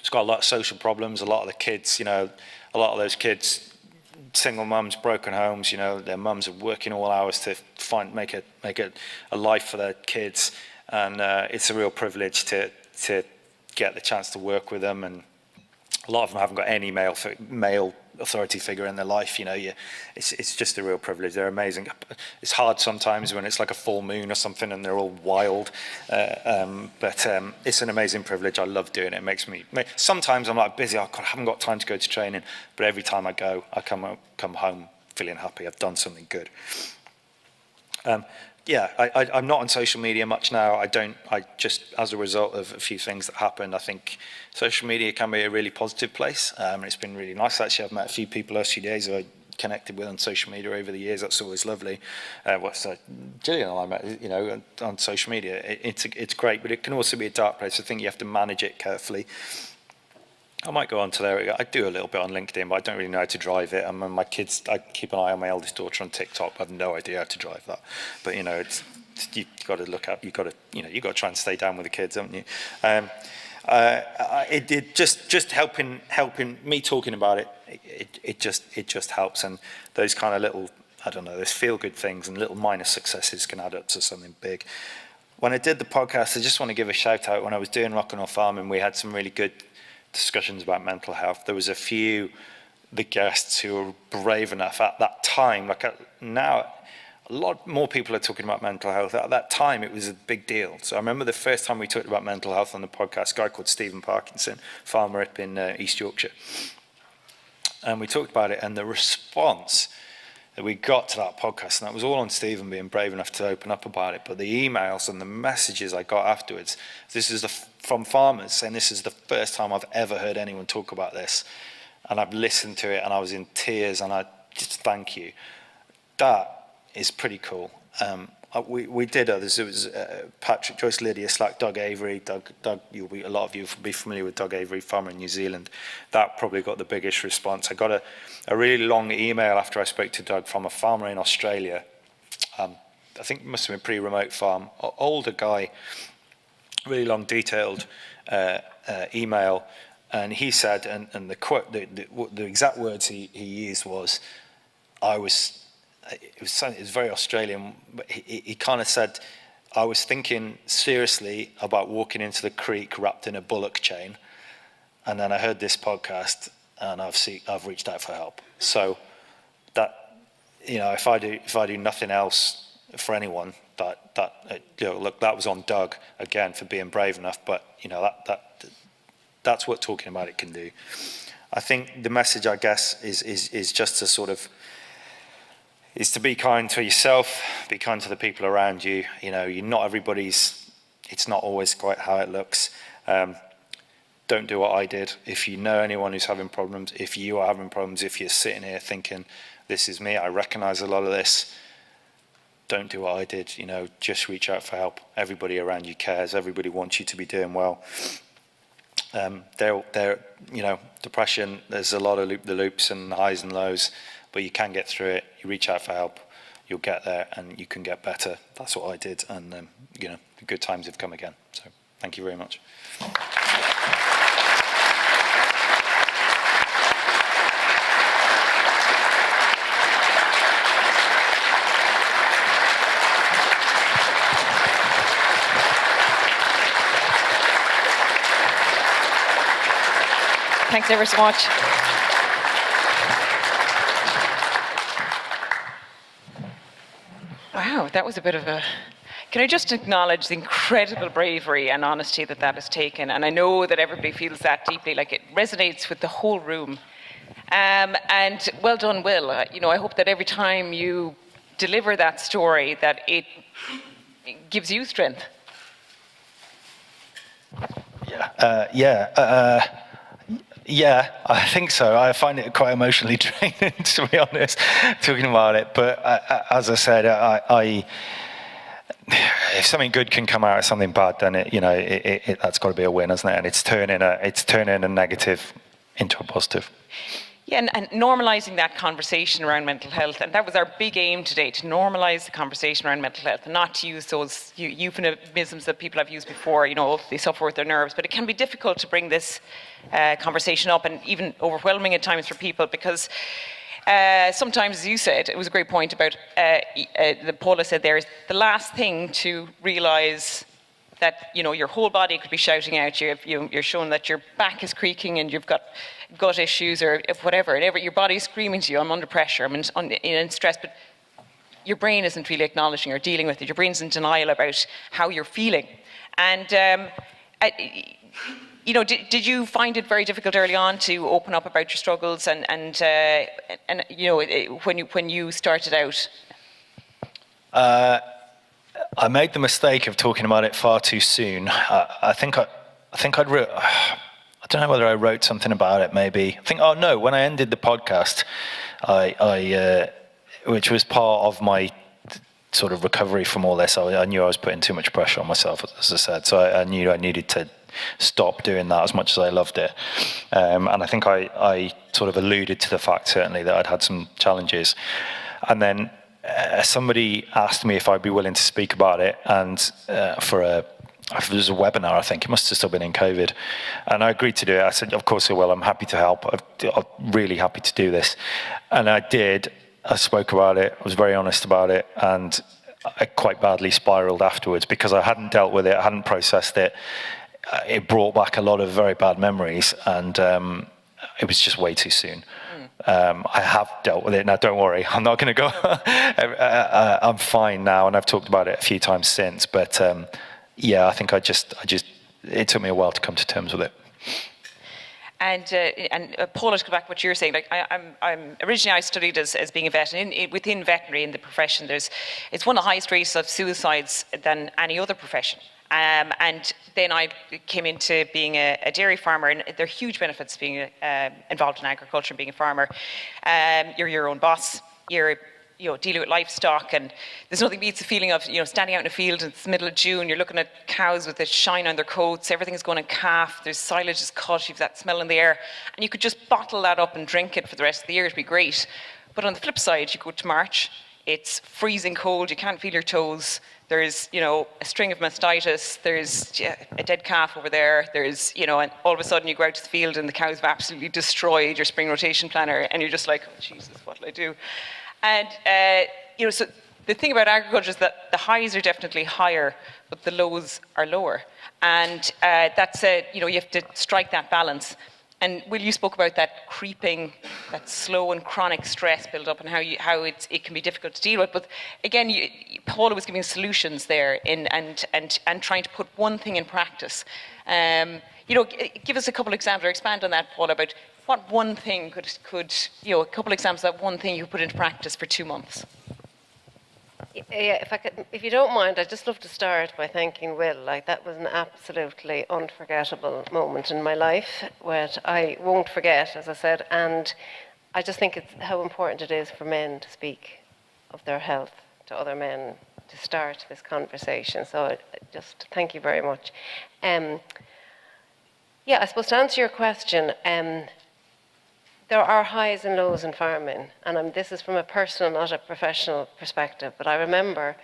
S2: It's got a lot of social problems. A lot of the kids, a lot of those kids, single mums, broken homes. Their mums are working all hours to make a life for their kids. And it's a real privilege to get the chance to work with them, and a lot of them haven't got any male authority figure in their life. It's just a real privilege. They're amazing. It's hard sometimes when it's like a full moon or something and they're all wild, but it's an amazing privilege. I love doing it. It makes me. Sometimes I'm like busy. I haven't got time to go to training, but every time I go, I come home feeling happy. I've done something good. I'm not on social media much now. I just, as a result of a few things that happened, I think social media can be a really positive place. It's been really nice. Actually, I've met a few people last few days who I connected with on social media over the years. That's always lovely. Gillian and I met, on social media. It's great, but it can also be a dark place. I think you have to manage it carefully. I might go on to there. I do a little bit on LinkedIn, but I don't really know how to drive it. And my kids, I keep an eye on my eldest daughter on TikTok. I have no idea how to drive that. But you've got to look up. You've got to try and stay down with the kids, haven't you? It did just helping me talking about it. It just helps, and those kind of little, I don't know, those feel good things and little minor successes can add up to something big. When I did the podcast, I just want to give a shout out. When I was doing Rock and Roll Farming, we had some really good discussions about mental health. There was a few the guests who were brave enough at that time. Now, a lot more people are talking about mental health. At that time, it was a big deal. So I remember the first time we talked about mental health on the podcast, a guy called Stephen Parkinson, farmer up in East Yorkshire. And we talked about it, and the response that we got to that podcast, and that was all on Stephen being brave enough to open up about it, but the emails and the messages I got afterwards, this is from farmers saying this is the first time I've ever heard anyone talk about this, and I've listened to it and I was in tears, and I just thank you. That is pretty cool. We did others. It was Patrick, Joyce, Lydia Slack, Doug Avery. Doug, a lot of you will be familiar with Doug Avery, farmer in New Zealand. That probably got the biggest response. I got a really long email after I spoke to Doug from a farmer in Australia. I think it must have been a pretty remote farm. Older guy, really long, detailed email. And he said, and the quote, the exact words he used was, it was very Australian, but he kind of said, I was thinking seriously about walking into the creek wrapped in a bullock chain, and then I heard this podcast, and I've reached out for help. So that, if I do nothing else for anyone, look, that was on Doug again for being brave enough, but that's what talking about it can do. I think the message, I guess, is just to sort of, is to be kind to yourself, be kind to the people around you. You're not everybody's, it's not always quite how it looks. Don't do what I did. If you know anyone who's having problems, if you are having problems, if you're sitting here thinking, this is me, I recognize a lot of this, don't do what I did. Just reach out for help. Everybody around you cares. Everybody wants you to be doing well. Depression, there's a lot of the loops and highs and lows, but you can get through it. You reach out for help, you'll get there, and you can get better. That's what I did, and the good times have come again. So thank you very much.
S1: Thanks ever so much. Wow, that was a bit of a... Can I just acknowledge the incredible bravery and honesty that has taken? And I know that everybody feels that deeply, like it resonates with the whole room. And well done, Will. I hope that every time you deliver that story, that it gives you strength.
S2: Yeah, I think so. I find it quite emotionally draining, to be honest, talking about it. But as I said, if something good can come out of something bad, then that's got to be a win, hasn't it? And it's turning a negative into a positive.
S1: Yeah, and normalizing that conversation around mental health, and that was our big aim today, to normalize the conversation around mental health and not to use those euphemisms that people have used before, they suffer with their nerves. But it can be difficult to bring this conversation up, and even overwhelming at times for people, because sometimes, as you said, it was a great point about, that Paula said there, is the last thing to realize that your whole body could be shouting out. You're showing that your back is creaking and you've got gut issues or whatever, and your body's screaming to you, I'm under pressure, I'm in stress, but your brain isn't really acknowledging or dealing with it. Your brain's in denial about how you're feeling. And did you find it very difficult early on to open up about your struggles and when you started out?
S2: I made the mistake of talking about it far too soon. I don't know whether I wrote something about it, maybe. When I ended the podcast, which was part of my sort of recovery from all this, I knew I was putting too much pressure on myself, as I said. So I knew I needed to stop doing that as much as I loved it. And I think I sort of alluded to the fact, certainly, that I'd had some challenges. And then somebody asked me if I'd be willing to speak about it, and it was a webinar, I think. It must have still been in COVID. And I agreed to do it. I said, of course I will. I'm happy to help. I'm really happy to do this. And I did. I spoke about it. I was very honest about it. And I quite badly spiraled afterwards because I hadn't dealt with it. I hadn't processed it. It brought back a lot of very bad memories. And it was just way too soon. I have dealt with it. Now, don't worry. I'm not going to go. I'm fine now. And I've talked about it a few times since. But yeah, I think it took me a while to come to terms with it.
S1: And Paula, to go back to what you're saying, like I'm originally I studied as being a vet, and within veterinary, in the profession, it's one of the highest rates of suicides than any other profession. And then I came into being a dairy farmer, and there are huge benefits being involved in agriculture and being a farmer. You're your own boss. You're dealing with livestock, and there's nothing beats the feeling of standing out in a field in the middle of June. You're looking at cows with the shine on their coats. Everything's going in calf. There's silage is cut. You've that smell in the air, and you could just bottle that up and drink it for the rest of the year. It'd be great. But on the flip side, you go to March. It's freezing cold. You can't feel your toes. There's a string of mastitis. There's a dead calf over there. There's and all of a sudden you go out to the field and the cows have absolutely destroyed your spring rotation planner, and you're just like, oh, Jesus, what'll I do? And, so the thing about agriculture is that the highs are definitely higher, but the lows are lower. And that's you have to strike that balance. And Will, you spoke about that creeping, that slow and chronic stress build up, and how it can be difficult to deal with. But again, Paula was giving solutions there and trying to put one thing in practice. Give us a couple of examples, or expand on that, Paula, about what one thing could a couple of examples of that one thing you put into practice for 2 months.
S3: Yeah, if you don't mind, I'd just love to start by thanking Will. Like, that was an absolutely unforgettable moment in my life, which I won't forget, as I said. And I just think it's how important it is for men to speak of their health to other men, to start this conversation. So just thank you very much. Yeah, I suppose to answer your question, there are highs and lows in farming, and this is from a personal, not a professional perspective, but I remember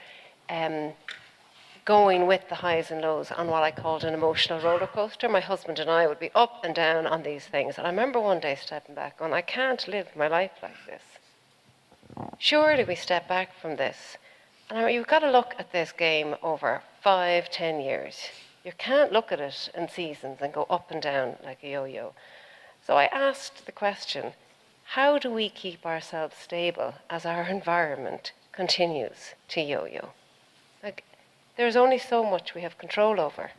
S3: going with the highs and lows on what I called an emotional roller coaster. My husband and I would be up and down on these things, and I remember one day stepping back going, I can't live my life like this. Surely we step back from this. And you've got to look at this game over 5, 10 years. You can't look at it in seasons and go up and down like a yo-yo. So I asked the question, how do we keep ourselves stable as our environment continues to yo-yo? Like, there's only so much we have control over.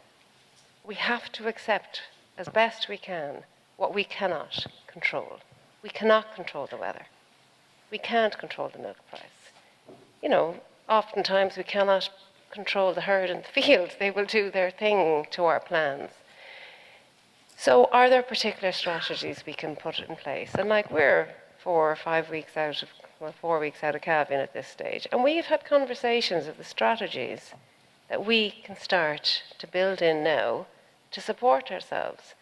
S3: We have to accept, as best we can, what we cannot control. We cannot control the weather. We can't control the milk price. Oftentimes we cannot control the herd in the field. They will do their thing to our plans. So are there particular strategies we can put in place? And we're 4 or 5 weeks out of, 4 weeks out of calving at this stage. And we've had conversations of the strategies that we can start to build in now to support ourselves.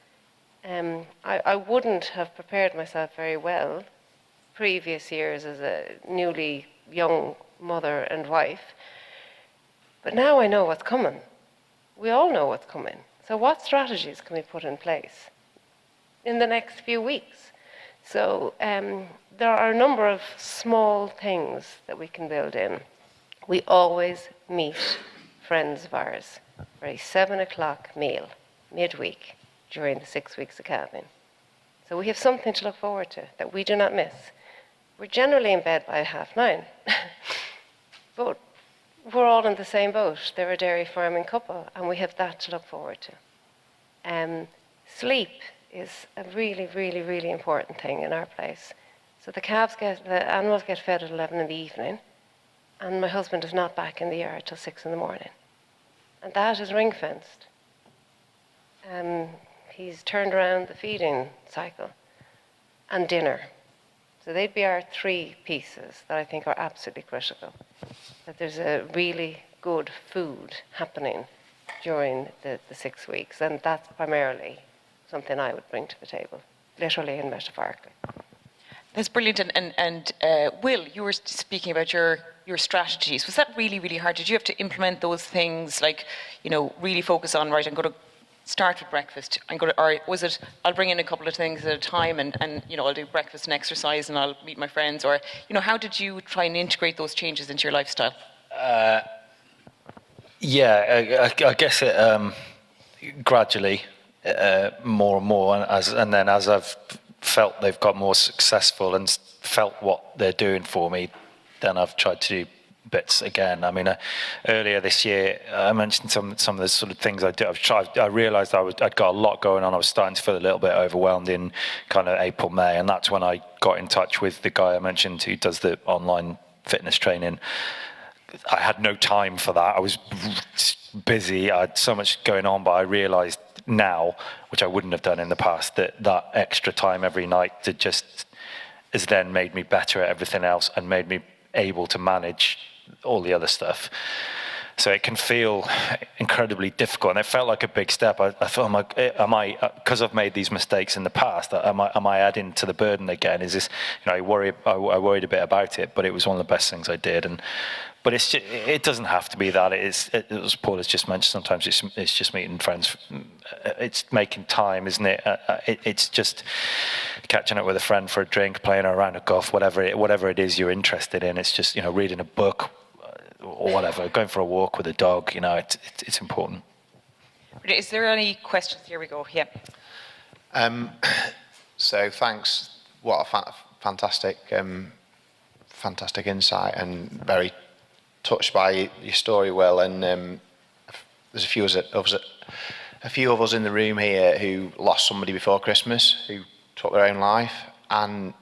S3: I wouldn't have prepared myself very well previous years as a newly young mother and wife. But now I know what's coming. We all know what's coming. So what strategies can we put in place in the next few weeks? So there are a number of small things that we can build in. We always meet friends of ours for a 7 o'clock meal midweek during the 6 weeks of calving. So we have something to look forward to that we do not miss. We're generally in bed by 9:30, but we're all in the same boat. They're a dairy farming couple, and we have that to look forward to. Sleep is a really, really, really important thing in our place. So the animals get fed at 11 in the evening, and my husband is not back in the yard till 6 in the morning. And that is ring-fenced. He's turned around the feeding cycle and dinner. So they'd be our 3 pieces that I think are absolutely critical. That there's a really good food happening during the 6 weeks, and that's primarily something I would bring to the table, literally and metaphorically.
S1: That's brilliant. And Will, you were speaking about your strategies. Was that really, really hard? Did you have to implement those things, like, you know, really focus on, right, I'm going to start with breakfast, or was it, I'll bring in a couple of things at a time and you know, I'll do breakfast and exercise and I'll meet my friends, or, you know, how did you try and integrate those changes into your lifestyle?
S2: Yeah, I guess it gradually, more and more, and then as I've felt they've got more successful and felt what they're doing for me, then I've tried to do bits again. I mean, earlier this year, I mentioned some of the sort of things I did. I realised I'd got a lot going on. I was starting to feel a little bit overwhelmed in kind of April, May, and that's when I got in touch with the guy I mentioned who does the online fitness training. I had no time for that. I was busy. I had so much going on, but I realised now, which I wouldn't have done in the past, that extra time every night has then made me better at everything else and made me able to manage all the other stuff. So it can feel incredibly difficult, and it felt like a big step. I thought, because I've made these mistakes in the past, am I adding to the burden again? Is this, you know, I worried a bit about it, but it was one of the best things I did. But it doesn't have to be that. As Paul has just mentioned, sometimes it's just meeting friends. It's making time, isn't it? It's just catching up with a friend for a drink, playing a round of golf, whatever it is you're interested in. It's just, you know, reading a book or whatever, going for a walk with a dog. You know, it's important.
S1: Is there any questions? Here we go. Yeah.
S4: So thanks. What a fantastic insight, and very touched by your story, Will. And there's a few of us in the room here who lost somebody before Christmas, who took their own life and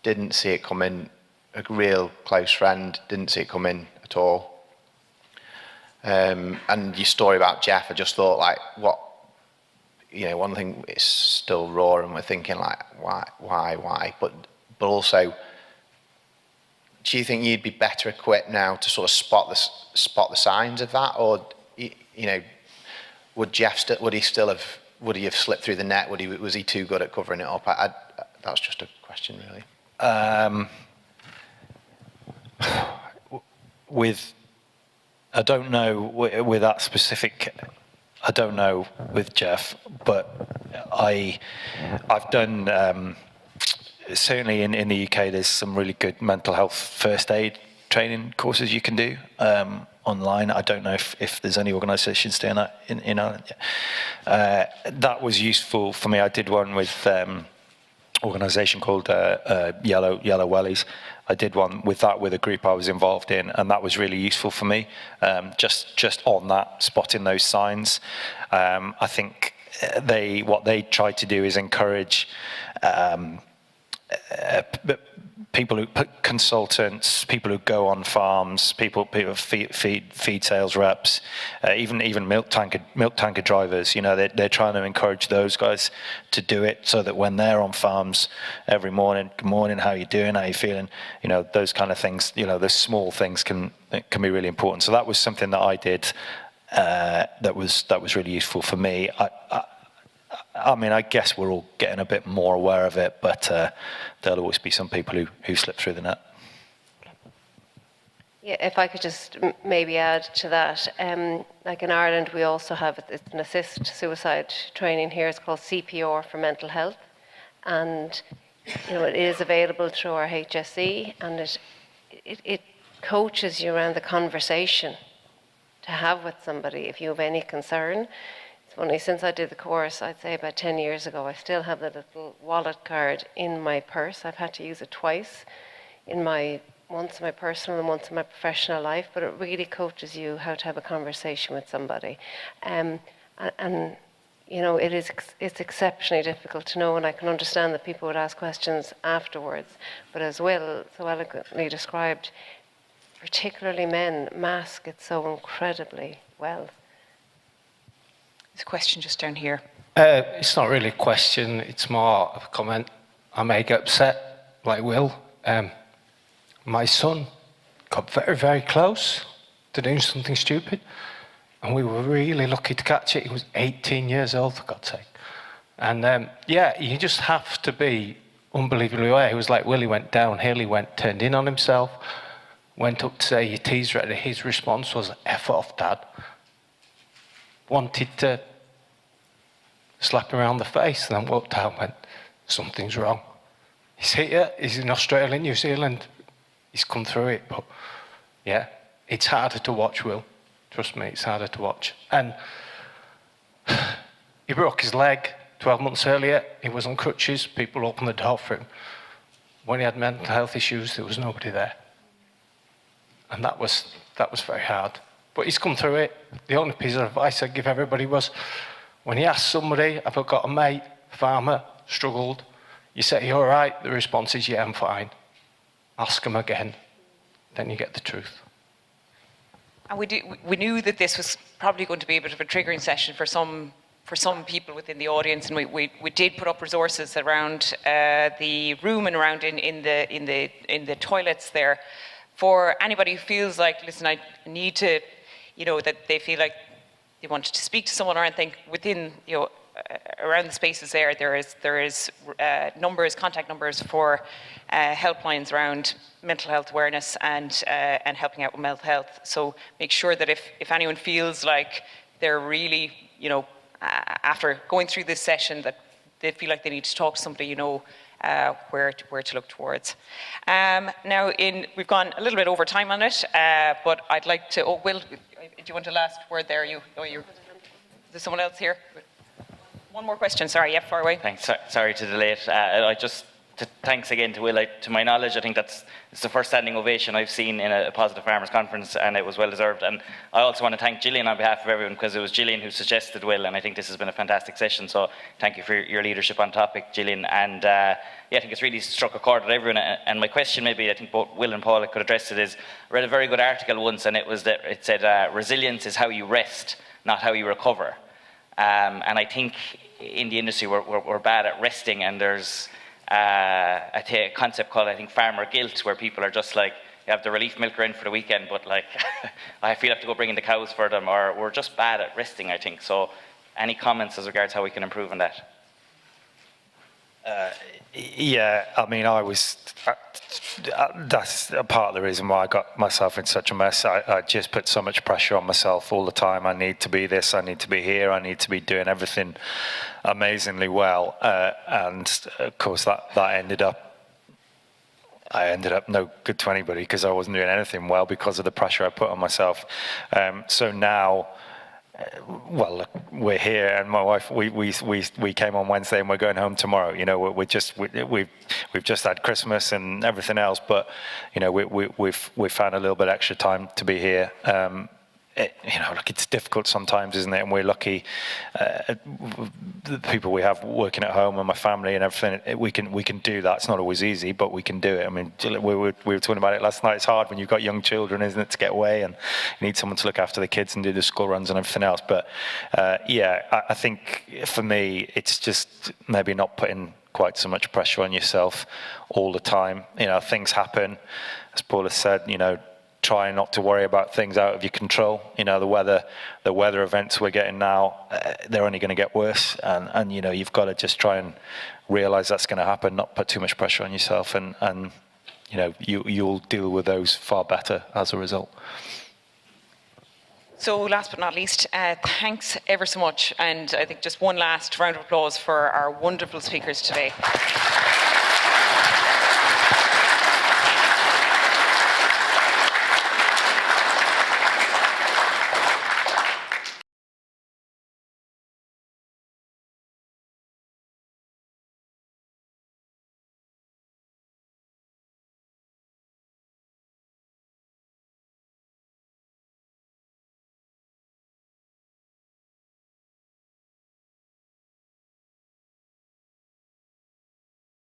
S4: didn't see it coming. A real close friend didn't see it coming at all. And your story about Jeff, I just thought, like, what, you know, one thing is still raw, and we're thinking, like, why? But also, do you think you'd be better equipped now to sort of spot the signs of that, or, you know, would he have slipped through the net? Was he too good at covering it up? That was just a question, really.
S2: I don't know with that specific. I don't know with Jeff, but I've done. Certainly in the UK, there's some really good mental health first aid training courses you can do online. I don't know if there's any organisations doing that in Ireland yet. That was useful for me. I did one with organisation called Yellow Wellies. I did one with a group I was involved in, and that was really useful for me. Just on that, spotting those signs. I think what they try to do is encourage consultants, people who go on farms, people feed sales reps, even milk tanker drivers. You know, they're trying to encourage those guys to do it, so that when they're on farms every morning, good morning, how you doing, how you feeling, you know, those kind of things. You know, those small things can be really important. So that was something that I did that was really useful for me. I mean, I guess we're all getting a bit more aware of it, but there'll always be some people who slip through the net.
S3: Yeah, if I could just maybe add to that, like in Ireland, we also have it's an assist suicide training here. It's called CPR for mental health, and you know, it is available through our HSE, and it coaches you around the conversation to have with somebody if you have any concern. Only since I did the course, I'd say about 10 years ago, I still have the little wallet card in my purse. I've had to use it twice, once in my personal and once in my professional life, but it really coaches you how to have a conversation with somebody. And you know, it's exceptionally difficult to know, and I can understand that people would ask questions afterwards, but as Will so eloquently described, particularly men, mask it so incredibly well.
S1: There's a question just down here.
S5: It's not really a question, it's more of a comment. I may get upset, like Will. My son got very, very close to doing something stupid. And we were really lucky to catch it. He was 18 years old, for God's sake. And yeah, you just have to be unbelievably aware. He was like Will, he went downhill, turned in on himself, went up to say, your tea's ready. His response was, F off, Dad. Wanted to slap him around the face, and then walked out and went, something's wrong. He's here, he's in Australia, New Zealand. He's come through it, but yeah, it's harder to watch, Will. Trust me, it's harder to watch. And he broke his leg 12 months earlier. He was on crutches. People opened the door for him. When he had mental health issues, there was nobody there. And that was very hard. But he's come through it. The only piece of advice I'd give everybody was, when you ask somebody, I've got a mate, farmer, struggled, you say, you all right? The response is, yeah, I'm fine. Ask them again. Then you get the truth.
S1: And we knew that this was probably going to be a bit of a triggering session for some people within the audience, and we did put up resources around the room and around in the toilets there for anybody who feels like, listen, I need to, that they feel like they want to speak to someone or anything within, around the spaces there is contact numbers for helplines around mental health awareness and helping out with mental health. So make sure that if anyone feels like they're really, after going through this session, that they feel like they need to talk to somebody, where to look towards. Now, we've gone a little bit over time on it, but I'd like to. Oh, Will, do you want a last word there? There's someone else here. One more question. Sorry, yeah, far away.
S6: Thanks. Sorry to delay it. Thanks again to Will. To my knowledge, I think it's the first standing ovation I've seen in a Positive Farmers conference, and it was well deserved. And I also want to thank Gillian on behalf of everyone, because it was Gillian who suggested Will, and I think this has been a fantastic session. So thank you for your leadership on topic, Gillian. And yeah, I think it's really struck a chord with everyone. And my question, maybe I think both Will and Paul could address it, is I read a very good article once, and it said resilience is how you rest, not how you recover. And I think in the industry we're bad at resting, and there's a concept called, I think, farmer guilt, where people are just like, you have the relief milker in for the weekend, but like, I feel I have to go bring in the cows for them, or we're just bad at resting, I think. So any comments as regards how we can improve on that?
S2: Yeah, I mean, that's a part of the reason why I got myself in such a mess. I just put so much pressure on myself all the time. I need to be this, I need to be here, I need to be doing everything amazingly well. And of course, I ended up no good to anybody, because I wasn't doing anything well because of the pressure I put on myself. So now, well, look, we're here, and my wife, we came on Wednesday, and we're going home tomorrow. We've just had Christmas and everything else, but we've found a little bit extra time to be here. Look, it's difficult sometimes, isn't it? And we're lucky, the people we have working at home and my family and everything, we can do that. It's not always easy, but we can do it. I mean, we were talking about it last night. It's hard when you've got young children, isn't it, to get away, and you need someone to look after the kids and do the school runs and everything else. But yeah, I think for me, it's just maybe not putting quite so much pressure on yourself all the time. Things happen, as Paul has said. Try not to worry about things out of your control. The weather events we're getting now, they're only going to get worse, and you've got to just try and realize that's going to happen, not put too much pressure on yourself, and you'll deal with those far better as a result.
S1: So last but not least, thanks ever so much, and I think just one last round of applause for our wonderful speakers today.